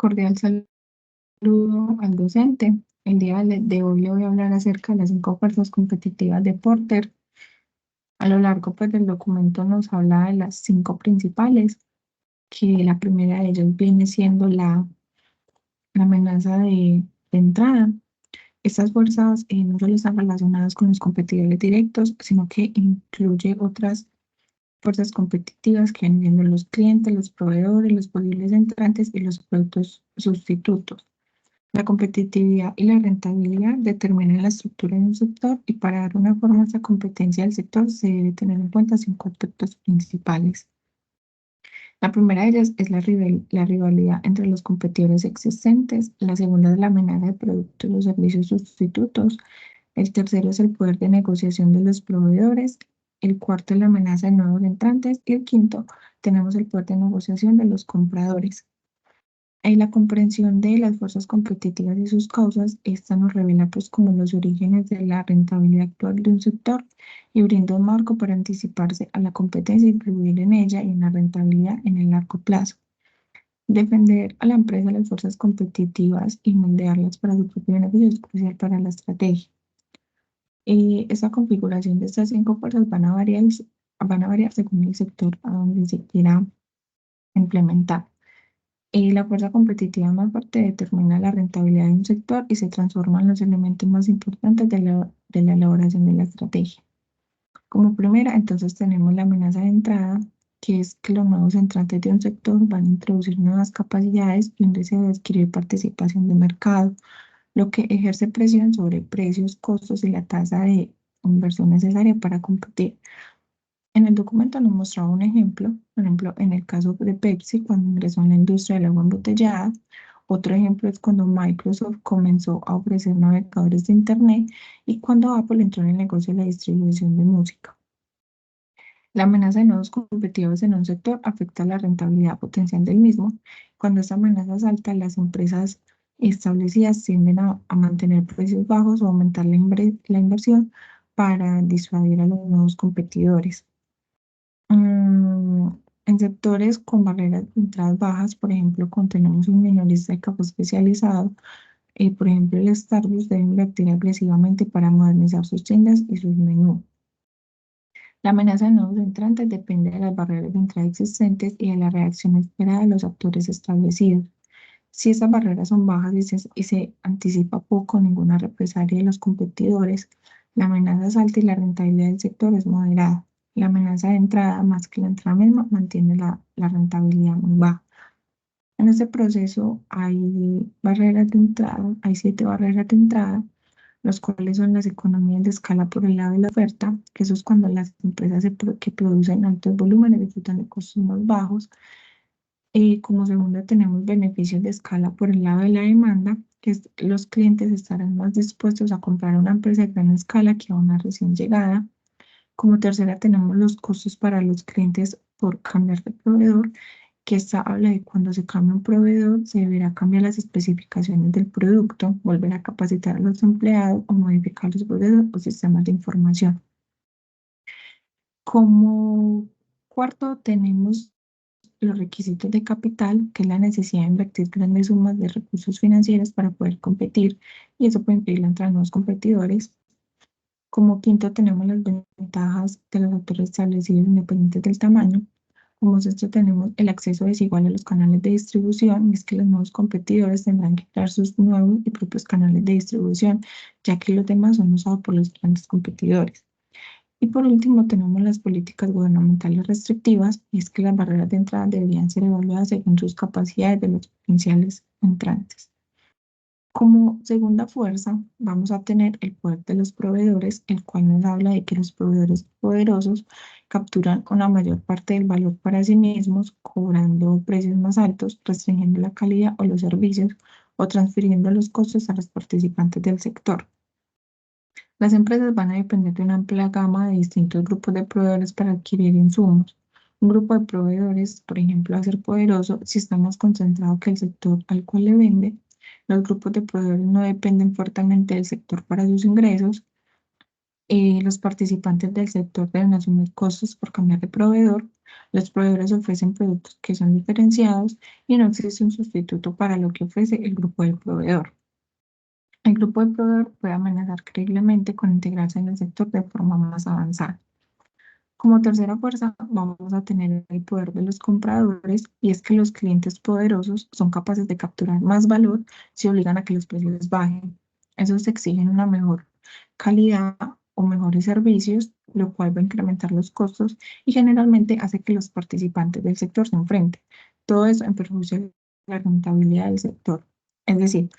Cordial saludo al docente. El día de hoy le voy a hablar acerca de las 5 fuerzas competitivas de Porter. A lo largo pues, del documento nos habla de las 5 principales, que la primera de ellas viene siendo la amenaza de entrada. Estas fuerzas no solo están relacionadas con los competidores directos, sino que incluye otras fuerzas competitivas que vienen siendo los clientes, los proveedores, los posibles entrantes y los productos sustitutos. La competitividad y la rentabilidad determinan la estructura de un sector y para dar una forma a esa competencia del sector se debe tener en cuenta 5 aspectos principales. La primera de ellas es la rivalidad entre los competidores existentes, la segunda es la amenaza de productos o servicios sustitutos, el tercero es el poder de negociación de los proveedores, el cuarto es la amenaza de nuevos entrantes y el quinto tenemos el poder de negociación de los compradores. En la comprensión de las fuerzas competitivas y sus causas, esta nos revela pues como los orígenes de la rentabilidad actual de un sector y brinda un marco para anticiparse a la competencia e influir en ella y en la rentabilidad en el largo plazo. Defender a la empresa de las fuerzas competitivas y moldearlas para su propio beneficio es crucial para la estrategia. Esta configuración de estas 5 fuerzas van a variar según el sector a donde se quiera implementar. La fuerza competitiva más fuerte determina la rentabilidad de un sector y se transforman los elementos más importantes de la elaboración de la estrategia. Como primera, entonces tenemos la amenaza de entrada, que es que los nuevos entrantes de un sector van a introducir nuevas capacidades y un deseo de adquirir participación de mercado, lo que ejerce presión sobre precios, costos y la tasa de inversión necesaria para competir. En el documento nos mostraba un ejemplo, por ejemplo, en el caso de Pepsi, cuando ingresó en la industria del agua embotellada. Otro ejemplo es cuando Microsoft comenzó a ofrecer navegadores de Internet y cuando Apple entró en el negocio de la distribución de música. La amenaza de nuevos competidores en un sector afecta la rentabilidad potencial del mismo. Cuando esta amenaza es alta, las empresas establecidas tienden a mantener precios bajos o aumentar la inversión para disuadir a los nuevos competidores. Mm, en sectores con barreras de entradas bajas, por ejemplo, cuando tenemos un minorista de café especializado, por ejemplo, el Starbucks debe invertir agresivamente para modernizar sus tiendas y sus menús. La amenaza de nuevos entrantes depende de las barreras de entrada existentes y de la reacción esperada de los actores establecidos. Si esas barreras son bajas y se anticipa poco o ninguna represalia de los competidores, la amenaza es alta y la rentabilidad del sector es moderada. La amenaza de entrada, más que la entrada misma, mantiene la rentabilidad muy baja. En este proceso hay 7 barreras de entrada, los cuales son las economías de escala por el lado de la oferta, que eso es cuando las empresas que producen altos volúmenes disfrutan de costos más bajos. Como segunda tenemos beneficios de escala por el lado de la demanda, los clientes estarán más dispuestos a comprar a una empresa de gran escala que a una recién llegada. Como tercera tenemos los costos para los clientes por cambiar de proveedor, que esta habla de cuando se cambia un proveedor, se deberá cambiar las especificaciones del producto, volver a capacitar a los empleados o modificar los procesos o sistemas de información. Como cuarto tenemos los requisitos de capital, que es la necesidad de invertir grandes sumas de recursos financieros para poder competir, y eso puede impedir la entrada de nuevos competidores. Como quinto tenemos las ventajas de los actores establecidos independientes del tamaño. Como sexto tenemos el acceso desigual a los canales de distribución, y es que los nuevos competidores tendrán que crear sus nuevos y propios canales de distribución, ya que los demás son usados por los grandes competidores. Y por último, tenemos las políticas gubernamentales restrictivas, y es que las barreras de entrada deberían ser evaluadas según sus capacidades de los potenciales entrantes. Como segunda fuerza, vamos a tener el poder de los proveedores, el cual nos habla de que los proveedores poderosos capturan una mayor parte del valor para sí mismos, cobrando precios más altos, restringiendo la calidad o los servicios o transfiriendo los costos a los participantes del sector. Las empresas van a depender de una amplia gama de distintos grupos de proveedores para adquirir insumos. Un grupo de proveedores, por ejemplo, va a ser poderoso si está más concentrado que el sector al cual le vende. Los grupos de proveedores no dependen fuertemente del sector para sus ingresos. Los participantes del sector deben asumir costos por cambiar de proveedor. Los proveedores ofrecen productos que son diferenciados y no existe un sustituto para lo que ofrece el grupo del proveedor. El grupo de proveedor puede amenazar creíblemente con integrarse en el sector de forma más avanzada. Como tercera fuerza, vamos a tener el poder de los compradores y es que los clientes poderosos son capaces de capturar más valor si obligan a que los precios bajen. Esos exigen una mejor calidad o mejores servicios, lo cual va a incrementar los costos y generalmente hace que los participantes del sector se enfrenten. Todo eso en perjuicio de la rentabilidad del sector. Es decir,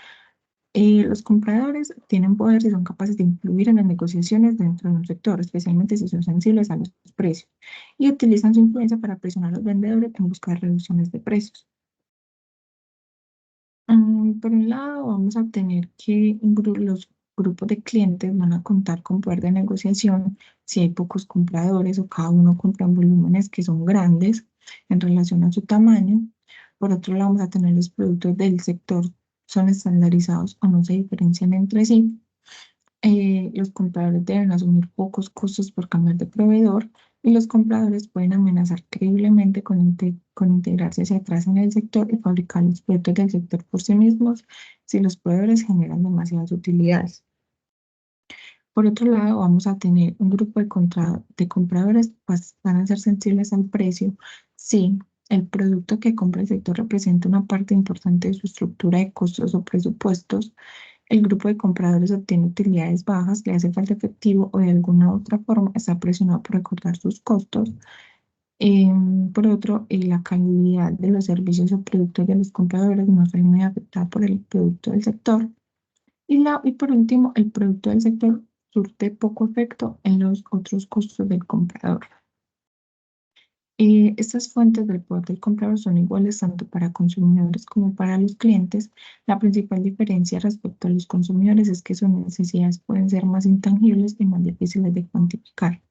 los compradores tienen poder y son capaces de influir en las negociaciones dentro de un sector, especialmente si son sensibles a los precios, y utilizan su influencia para presionar a los vendedores en busca de reducciones de precios. Por un lado, vamos a tener que los grupos de clientes van a contar con poder de negociación si hay pocos compradores o cada uno compra en volúmenes que son grandes en relación a su tamaño. Por otro lado, vamos a tener los productos del sector son estandarizados o no se diferencian entre sí. Los compradores deben asumir pocos costos por cambiar de proveedor y los compradores pueden amenazar creíblemente con integrarse hacia atrás en el sector y fabricar los productos del sector por sí mismos si los proveedores generan demasiadas utilidades. Por otro lado, vamos a tener un grupo de compradores, pues van a ser sensibles al precio si el producto que compra el sector representa una parte importante de su estructura de costos o presupuestos. El grupo de compradores obtiene utilidades bajas, le hace falta efectivo o de alguna otra forma está presionado por recortar sus costos. Por otro, la calidad de los servicios o productos de los compradores no se ve muy afectada por el producto del sector. Y por último, el producto del sector surte poco efecto en los otros costos del comprador. Estas fuentes del poder del comprador son iguales tanto para consumidores como para los clientes. La principal diferencia respecto a los consumidores es que sus necesidades pueden ser más intangibles y más difíciles de cuantificar.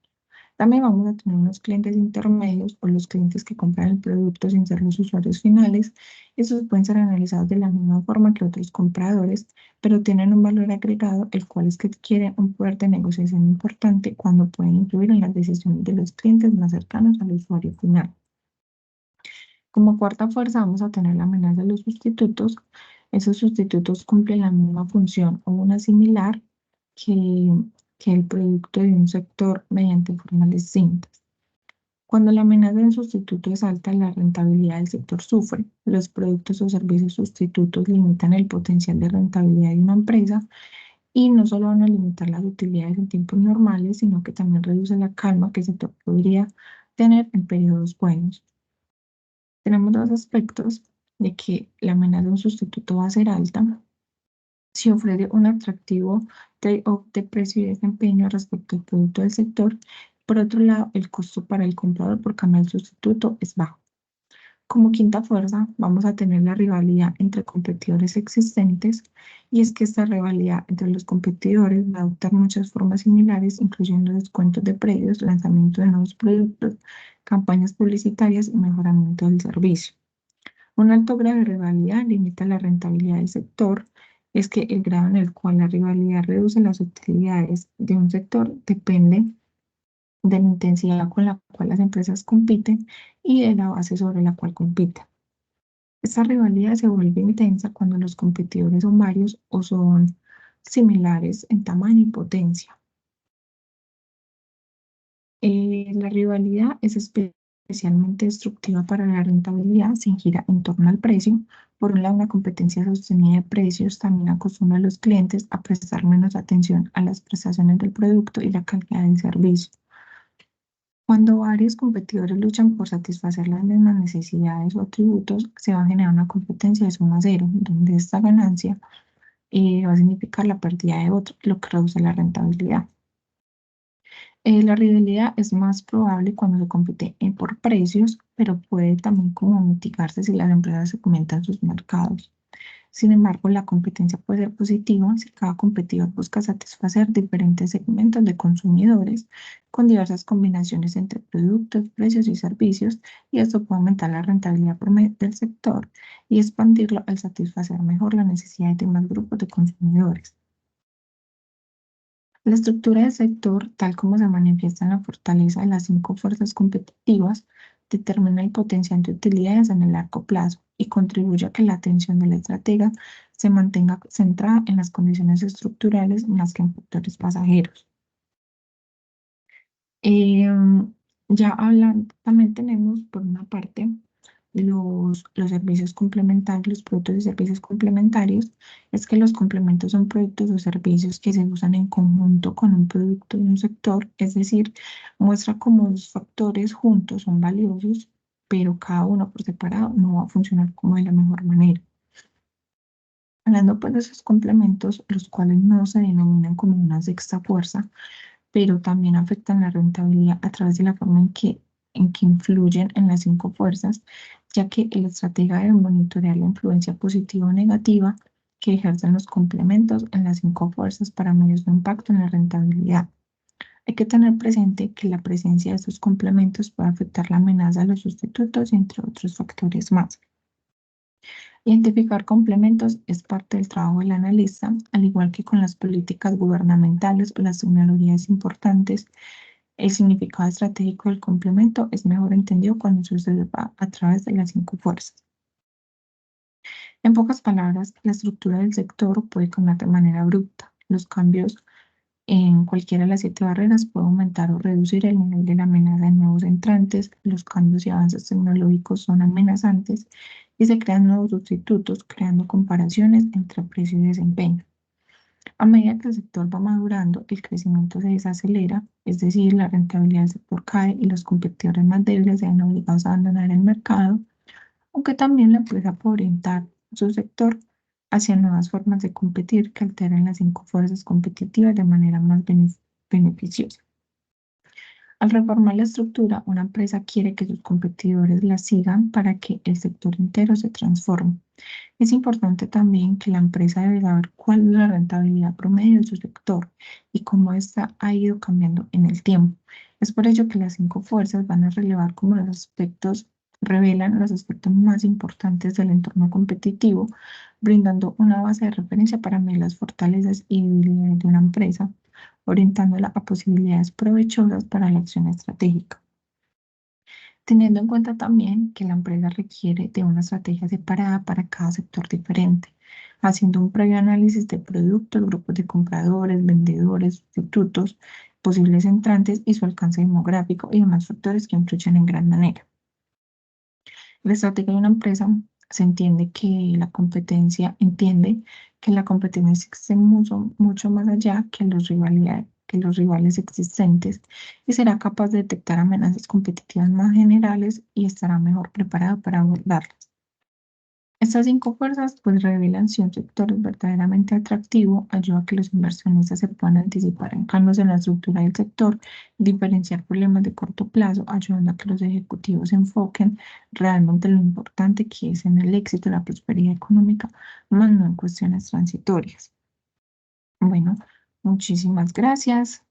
También vamos a tener unos clientes intermedios o los clientes que compran el producto sin ser los usuarios finales. Estos pueden ser analizados de la misma forma que otros compradores, pero tienen un valor agregado, el cual es que adquieren un poder de negociación importante cuando pueden influir en las decisiones de los clientes más cercanos al usuario final. Como cuarta fuerza vamos a tener la amenaza de los sustitutos. Esos sustitutos cumplen la misma función o una similar que, que el producto de un sector mediante formas distintas. Cuando la amenaza de un sustituto es alta, la rentabilidad del sector sufre. Los productos o servicios sustitutos limitan el potencial de rentabilidad de una empresa y no solo van a limitar las utilidades en tiempos normales, sino que también reduce la calma que el sector podría tener en periodos buenos. Tenemos dos aspectos de que la amenaza de un sustituto va a ser alta si ofrece un atractivo trade-off de precio y desempeño respecto al producto del sector. Por otro lado, el costo para el comprador por cambiar el sustituto es bajo. Como quinta fuerza, vamos a tener la rivalidad entre competidores existentes y es que esta rivalidad entre los competidores va a adoptar muchas formas similares, incluyendo descuentos de precios, lanzamiento de nuevos productos, campañas publicitarias y mejoramiento del servicio. Un alto grado de rivalidad limita la rentabilidad del sector. Es que el grado en el cual la rivalidad reduce las utilidades de un sector depende de la intensidad con la cual las empresas compiten y de la base sobre la cual compiten. Esta rivalidad se vuelve intensa cuando los competidores son varios o son similares en tamaño y potencia. La rivalidad es especialmente destructiva para la rentabilidad si gira en torno al precio. Por un lado, una competencia sostenida de precios también acostumbra a los clientes a prestar menos atención a las prestaciones del producto y la calidad del servicio. Cuando varios competidores luchan por satisfacer las mismas necesidades o atributos, se va a generar una competencia de suma cero, donde esta ganancia va a significar la pérdida de otro, lo que reduce la rentabilidad. La rivalidad es más probable cuando se compite por precios, pero puede también como mitigarse si las empresas segmentan sus mercados. Sin embargo, la competencia puede ser positiva si cada competidor busca satisfacer diferentes segmentos de consumidores con diversas combinaciones entre productos, precios y servicios, y esto puede aumentar la rentabilidad del sector y expandirlo al satisfacer mejor las necesidades de más grupos de consumidores. La estructura del sector, tal como se manifiesta en la fortaleza de las cinco fuerzas competitivas, determina el potencial de utilidades en el largo plazo y contribuye a que la atención del estratega se mantenga centrada en las condiciones estructurales más que en factores pasajeros. Eh, ya hablan, también tenemos por una parte los servicios complementarios, los productos y servicios complementarios. Es que los complementos son productos o servicios que se usan en conjunto con un producto de un sector, es decir, muestra cómo los factores juntos son valiosos, pero cada uno por separado no va a funcionar como de la mejor manera. Hablando pues de esos complementos, los cuales no se denominan como una sexta fuerza, pero también afectan la rentabilidad a través de la forma en que influyen en las cinco fuerzas, ya que el estratega debe monitorear la influencia positiva o negativa que ejercen los complementos en las cinco fuerzas para medir su impacto en la rentabilidad. Hay que tener presente que la presencia de estos complementos puede afectar la amenaza a los sustitutos, entre otros factores más. Identificar complementos es parte del trabajo del analista, al igual que con las políticas gubernamentales o las tecnologías importantes. El significado estratégico del complemento es mejor entendido cuando se observa a través de las cinco fuerzas. En pocas palabras, la estructura del sector puede cambiar de manera abrupta. Los cambios en cualquiera de las siete barreras pueden aumentar o reducir el nivel de la amenaza de nuevos entrantes. Los cambios y avances tecnológicos son amenazantes y se crean nuevos sustitutos, creando comparaciones entre precio y desempeño. A medida que el sector va madurando, el crecimiento se desacelera, es decir, la rentabilidad del sector cae y los competidores más débiles se ven obligados a abandonar el mercado, aunque también la empresa puede orientar su sector hacia nuevas formas de competir que alteren las cinco fuerzas competitivas de manera más beneficiosa. Al reformar la estructura, una empresa quiere que sus competidores la sigan para que el sector entero se transforme. Es importante también que la empresa debe saber cuál es la rentabilidad promedio de su sector y cómo ésta ha ido cambiando en el tiempo. Es por ello que las cinco fuerzas van a relevar como los aspectos, revelan los aspectos más importantes del entorno competitivo, brindando una base de referencia para medir las fortalezas y debilidades de una empresa, orientándola a posibilidades provechosas para la acción estratégica. Teniendo en cuenta también que la empresa requiere de una estrategia separada para cada sector diferente, haciendo un previo análisis de productos, grupos de compradores, vendedores, sustitutos, posibles entrantes y su alcance demográfico y demás factores que influyen en gran manera. La estrategia de una empresa se entiende que la competencia entiende que la competencia existe mucho más allá que los rivales existentes y será capaz de detectar amenazas competitivas más generales y estará mejor preparado para abordarlas. Estas cinco fuerzas pues revelan si un sector es verdaderamente atractivo, ayuda a que los inversionistas se puedan anticipar en cambios en la estructura del sector, diferenciar problemas de corto plazo, ayudando a que los ejecutivos se enfoquen realmente en lo importante que es en el éxito y la prosperidad económica, más no en cuestiones transitorias. Bueno, muchísimas gracias.